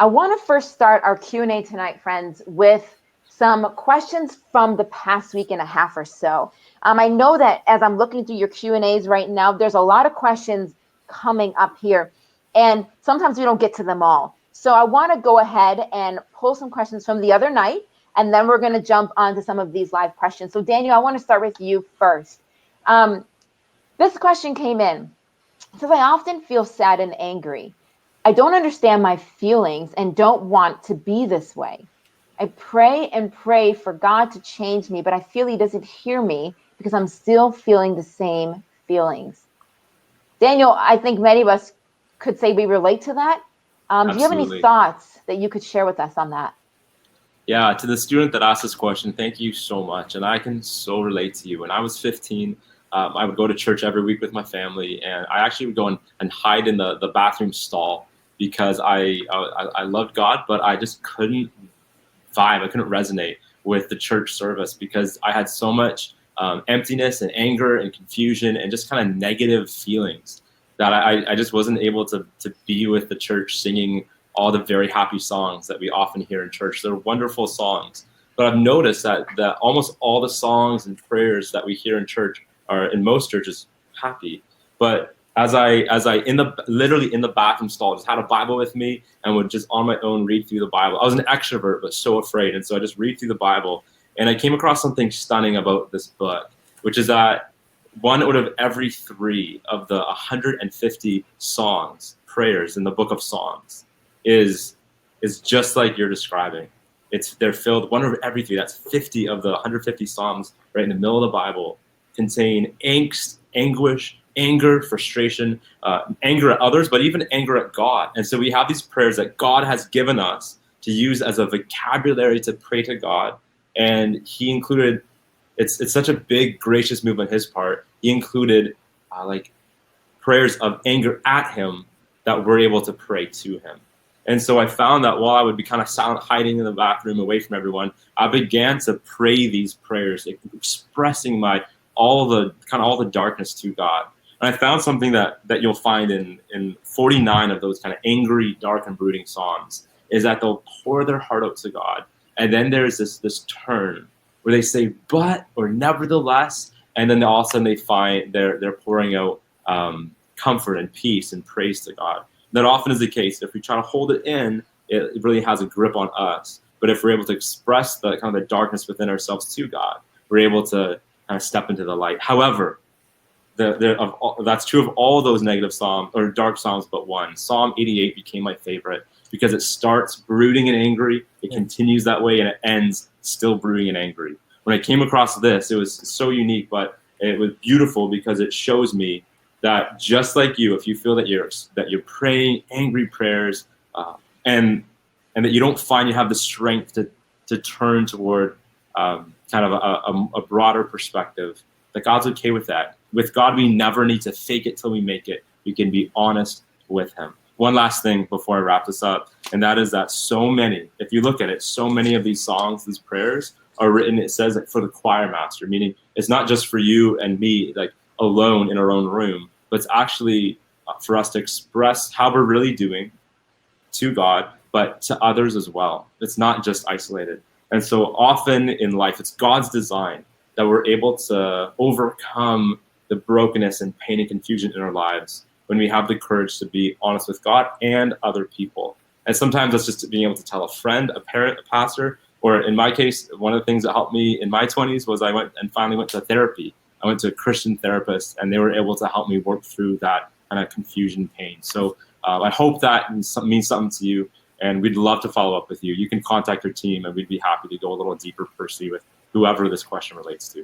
I want to first start our Q&A tonight, friends, with some questions from the past week and a half or so. I know that as I'm looking through your Q&As right now, there's a lot of questions coming up here, and sometimes we don't get to them all. So I want to go ahead and pull some questions from the other night, and then we're going to jump onto some of these live questions. So Daniel, I want to start with you first. This question came in. It says, I often feel sad and angry. I don't understand my feelings and don't want to be this way. I pray and pray for God to change me, but I feel he doesn't hear me because I'm still feeling the same feelings. Daniel, I think many of us could say we relate to that. Do you have any thoughts that you could share with us on that? Yeah, to the student that asked this question, thank you so much. And I can so relate to you. When I was 15, I would go to church every week with my family, and I actually would go and hide in the bathroom stall because I loved God, but I just couldn't vibe. I couldn't resonate with the church service because I had so much emptiness and anger and confusion and just kind of negative feelings that I just wasn't able to be with the church singing all the very happy songs that we often hear in church. They're wonderful songs, but I've noticed that almost all the songs and prayers that we hear in church are in most churches happy. But as I literally in the bathroom stall, just had a Bible with me and would just on my own read through the Bible. I was an extrovert, but so afraid. And so I just read through the Bible, and I came across something stunning about this book, which is that 1 out of every 3 of the 150 songs, prayers in the book of Psalms is just like you're describing. They're filled 1 out of every 3. That's 50 of the 150 Psalms right in the middle of the Bible contain angst, anguish, anger, frustration, anger at others, but even anger at God. And so we have these prayers that God has given us to use as a vocabulary to pray to God. And he included, it's such a big, gracious move on his part. He included like prayers of anger at him that we're able to pray to him. And so I found that while I would be kind of silent, hiding in the bathroom away from everyone, I began to pray these prayers, expressing all the darkness to God. And I found something that you'll find in 49 of those kind of angry, dark, and brooding psalms is that they'll pour their heart out to God. And then there's this turn where they say, but, or nevertheless, and then all of a sudden they find they're pouring out comfort and peace and praise to God. That often is the case. If we try to hold it in, it really has a grip on us. But if we're able to express the kind of the darkness within ourselves to God, we're able to kind of step into the light. However, that's true of all those negative psalms or dark psalms but one. Psalm 88 became my favorite because it starts brooding and angry, it continues that way, and it ends still brooding and angry. When I came across this, it was so unique, but it was beautiful because it shows me that just like you, if you feel that you're praying angry prayers and that you don't find you have the strength to turn toward kind of a broader perspective, that God's okay with that. With God, we never need to fake it till we make it. We can be honest with him. One last thing before I wrap this up, and that is that so many, if you look at it, so many of these songs, these prayers are written, it says like for the choir master, meaning it's not just for you and me, like alone in our own room, but it's actually for us to express how we're really doing to God, but to others as well. It's not just isolated. And so often in life, it's God's design that we're able to overcome the brokenness and pain and confusion in our lives when we have the courage to be honest with God and other people. And sometimes that's just being able to tell a friend, a parent, a pastor, or in my case, one of the things that helped me in my 20s was I finally went to therapy. I went to a Christian therapist, and they were able to help me work through that kind of confusion pain. So I hope that means something to you, and we'd love to follow up with you. You can contact our team, and we'd be happy to go a little deeper personally with whoever this question relates to.